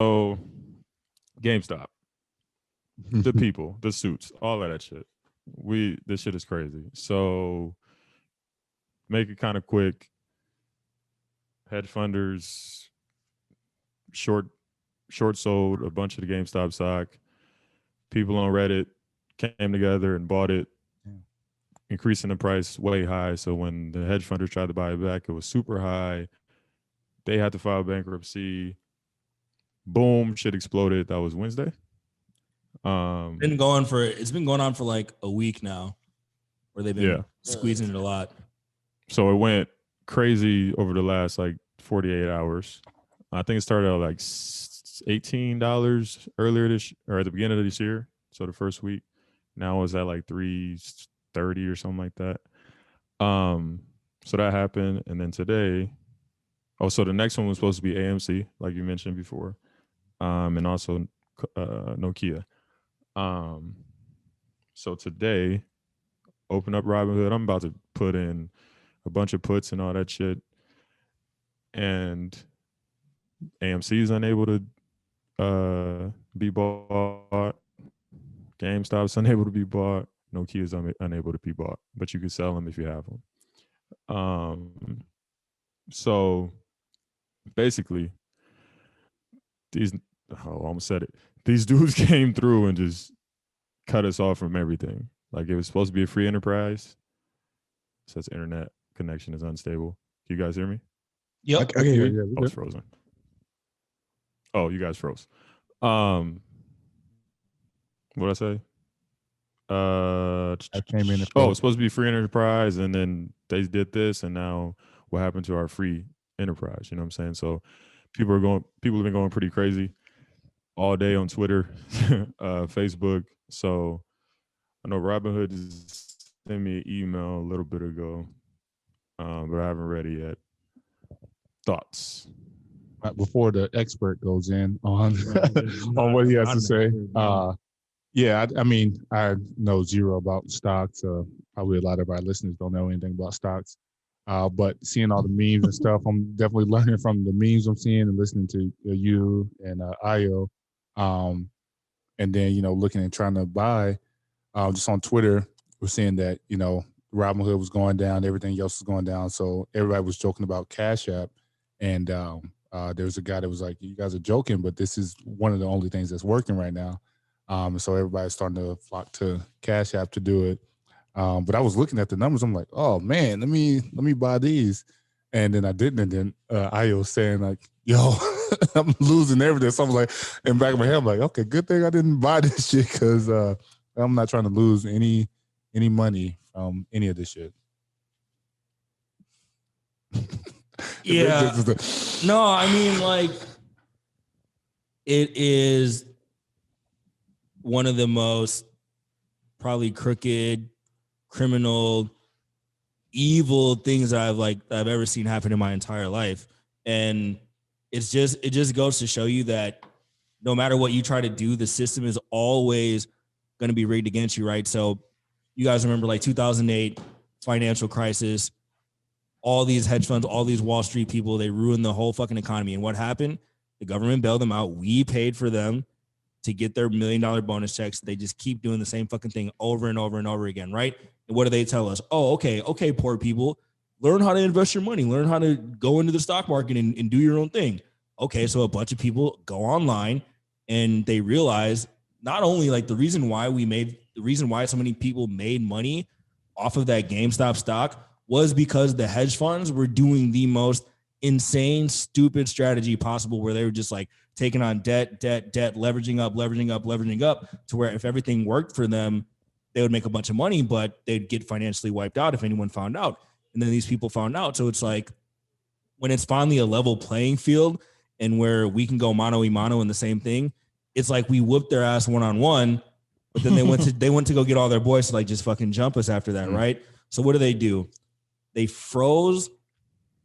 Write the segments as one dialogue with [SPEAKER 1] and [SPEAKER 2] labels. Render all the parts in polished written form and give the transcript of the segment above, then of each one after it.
[SPEAKER 1] GameStop, the people, the suits, all of that shit. This shit is crazy. So make it kind of quick. Hedge funders short sold a bunch of the GameStop stock. People on Reddit came together and bought it, increasing the price way high. So when the hedge funders tried to buy it back, it was super high. They had to file bankruptcy. Boom, shit exploded. That was Wednesday.
[SPEAKER 2] It's been going on for like a week now, where they've been squeezing it a lot.
[SPEAKER 1] So it went crazy over the last like 48 hours. I think it started at like $18 earlier or at the beginning of this year. So the first week. Now it's at like $3.30 or something like that. So that happened, and then today. So the next one was supposed to be AMC, like you mentioned before, and also Nokia. So today, open up Robinhood. I'm about to put in a bunch of puts and all that shit, and AMC is unable to be bought. GameStop's unable to be bought. Nokia is unable to be bought, but you can sell them if you have them. So basically, I almost said it. These dudes came through and just cut us off from everything. Like, it was supposed to be a free enterprise. It says internet connection is unstable. Can you guys hear me?
[SPEAKER 3] Yep. I can hear you.
[SPEAKER 1] Oh, it's frozen. Oh, you guys froze. What did I say?
[SPEAKER 3] I came in.
[SPEAKER 1] It's supposed to be free enterprise, and then they did this, and now what happened to our free enterprise? You know what I'm saying? So people have been going pretty crazy all day on Twitter, Facebook. So I know Robinhood just sent me an email a little bit ago, but I haven't read it yet. Thoughts?
[SPEAKER 3] Before the expert goes in on on what he has to say. I mean, I know zero about stocks. Probably a lot of our listeners don't know anything about stocks. But seeing all the memes and stuff, I'm definitely learning from the memes I'm seeing and listening to you and Io. And then, looking and trying to buy, just on Twitter, we're seeing that, Robinhood was going down, everything else was going down. So everybody was joking about Cash App. And there was a guy that was like, you guys are joking, but this is one of the only things that's working right now. So everybody's starting to flock to Cash App to do it. But I was looking at the numbers. I'm like, oh man, let me buy these. And then I didn't. And then Io was saying like, yo, I'm losing everything. So I was like, in the back of my head, I'm like, okay, good thing I didn't buy this shit, because I'm not trying to lose any money from any of this shit.
[SPEAKER 2] Yeah. No, I mean, like, it is one of the most probably crooked, criminal, evil things that I've ever seen happen in my entire life. And it just goes to show you that no matter what you try to do, the system is always going to be rigged against you, right? So you guys remember like 2008 financial crisis, all these hedge funds, all these Wall Street people, they ruined the whole fucking economy. And what happened? The government bailed them out. We paid for them to get their $1 million bonus checks. They just keep doing the same fucking thing over and over and over again, right? And what do they tell us? Oh, okay, poor people, learn how to invest your money, learn how to go into the stock market and do your own thing. Okay, so a bunch of people go online and they realize not only like the reason why so many people made money off of that GameStop stock was because the hedge funds were doing the most insane, stupid strategy possible, where they were just like taking on debt, leveraging up to where if everything worked for them, they would make a bunch of money, but they'd get financially wiped out if anyone found out. And then these people found out. So it's like, when it's finally a level playing field and where we can go mano a mano in the same thing, it's like we whooped their ass one-on-one, but then they went to go get all their boys to like just fucking jump us after that, right? So what do? They froze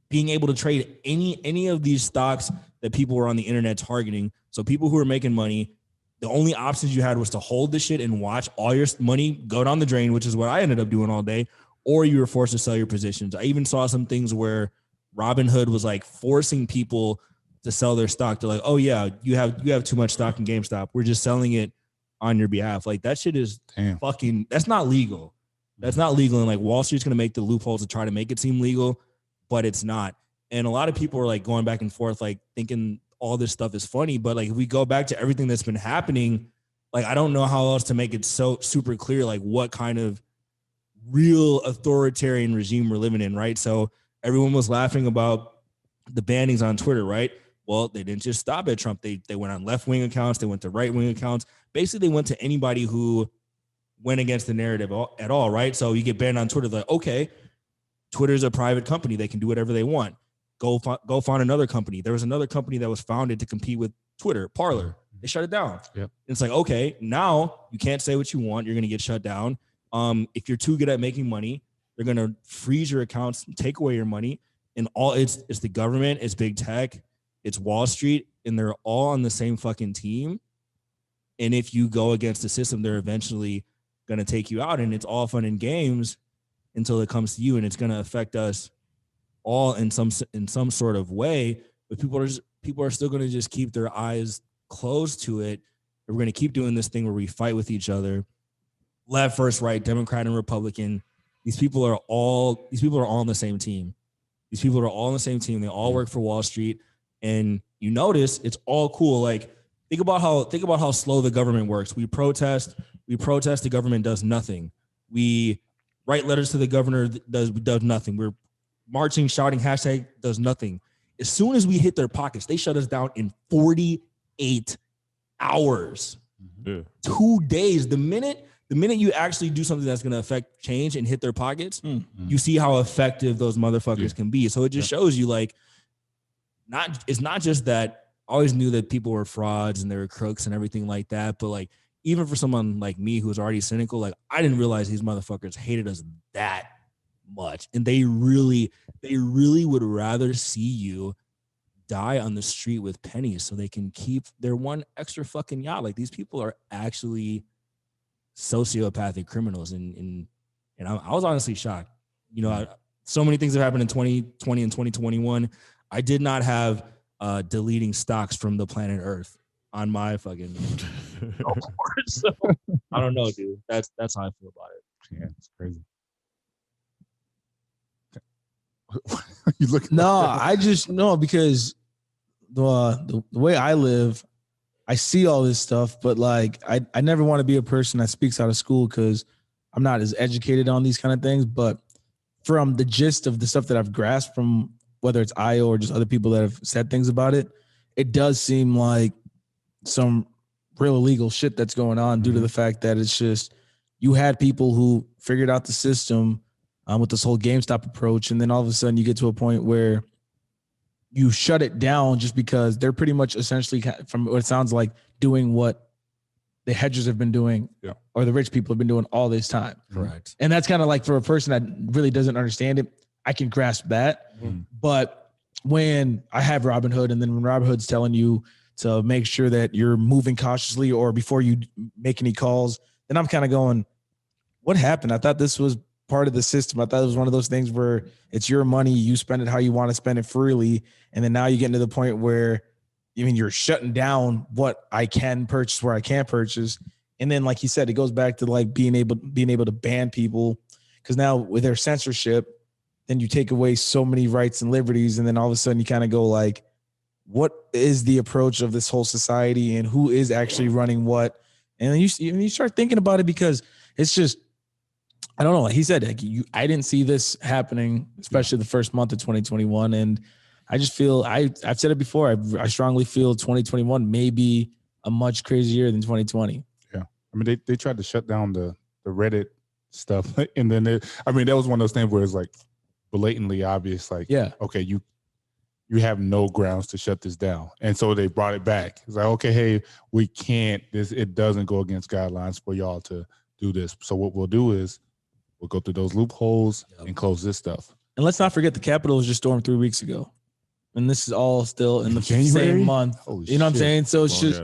[SPEAKER 2] being able to trade any of these stocks that people were on the internet targeting. So people who were making money, the only options you had was to hold the shit and watch all your money go down the drain, which is what I ended up doing all day, or you were forced to sell your positions. I even saw some things where Robinhood was like forcing people to sell their stock. They're like, oh yeah, you have too much stock in GameStop. We're just selling it on your behalf. Like that shit is fucking, that's not legal. That's not legal. And like Wall Street's going to make the loopholes to try to make it seem legal, but it's not. And a lot of people are like going back and forth, like thinking all this stuff is funny. But like, if we go back to everything that's been happening, like, I don't know how else to make it so super clear, like what kind of real authoritarian regime we're living in. Right. So everyone was laughing about the bannings on Twitter, right? Well, they didn't just stop at Trump. They went on left-wing accounts. They went to right-wing accounts. Basically, they went to anybody who went against the narrative at all, right? So you get banned on Twitter. Like, okay, Twitter's a private company. They can do whatever they want. Go find another company. There was another company that was founded to compete with Twitter, Parler. They shut it down. Yep. It's like, okay, now you can't say what you want. You're going to get shut down. If you're too good at making money, they're going to freeze your accounts, take away your money. And all it's the government, it's big tech, it's Wall Street, and they're all on the same fucking team. And if you go against the system, they're eventually going to take you out. And it's all fun and games until it comes to you, and it's going to affect us all in some sort of way. But people are still going to just keep their eyes closed to it. We're going to keep doing this thing where we fight with each other, left versus right, Democrat and Republican. These people are all on the same team. These people are all on the same team. They all work for Wall Street, and you notice it's all cool. Like think about how slow the government works. We protest. The government does nothing. We write letters to the governor, does nothing. We're marching, shouting, hashtag, does nothing. As soon as we hit their pockets, they shut us down in 48 hours. Yeah. 2 days. The minute you actually do something that's going to affect change and hit their pockets, you see how effective those motherfuckers can be. So it just shows you, like, it's not just that I always knew that people were frauds and they were crooks and everything like that. But like, even for someone like me who's already cynical, like I didn't realize these motherfuckers hated us that much. And they really would rather see you die on the street with pennies so they can keep their one extra fucking yacht. Like, these people are actually sociopathic criminals. And I was honestly shocked. You know, so many things have happened in 2020 and 2021. I did not have deleting stocks from the planet Earth on my fucking so, I don't know, dude. That's how I feel about it.
[SPEAKER 3] Yeah, it's crazy. You look.
[SPEAKER 4] No, I just know because the way I live, I see all this stuff, but like I never want to be a person that speaks out of school because I'm not as educated on these kind of things. But from the gist of the stuff that I've grasped from whether it's IO or just other people that have said things about it, it does seem like some real illegal shit that's going on due to the fact that it's just you had people who figured out the system with this whole GameStop approach, and then all of a sudden you get to a point where you shut it down just because they're pretty much essentially, from what it sounds like, doing what the hedgers have been doing or the rich people have been doing all this time.
[SPEAKER 2] Correct.
[SPEAKER 4] And that's kind of like, for a person that really doesn't understand it, I can grasp that. But when I have Robinhood, and then when Robinhood's telling you to make sure that you're moving cautiously or before you make any calls, then I'm kind of going, what happened? I thought this was part of the system. I thought it was one of those things where it's your money, you spend it how you want to spend it freely. And then now you get to the point where you're shutting down what I can purchase, where I can't purchase. And then, like he said, it goes back to like being able to ban people, because now with their censorship, then you take away so many rights and liberties. And then all of a sudden you kind of go like, what is the approach of this whole society and who is actually running what? And then you start thinking about it, because it's just, I don't know. Like he said, like I didn't see this happening, especially the first month of 2021. And I just feel, I've said it before, I strongly feel 2021 may be a much crazier than 2020.
[SPEAKER 3] Yeah. I mean, they tried to shut down the Reddit stuff. And then that was one of those things where it's like blatantly obvious, like, okay, you have no grounds to shut this down. And so they brought it back. It's like, okay, hey, we can't, it doesn't go against guidelines for y'all to do this. So what we'll do is we'll go through those loopholes and close this stuff.
[SPEAKER 4] And let's not forget the Capitol was just stormed 3 weeks ago. And this is all still in the same month. You know what I'm saying? So it's just,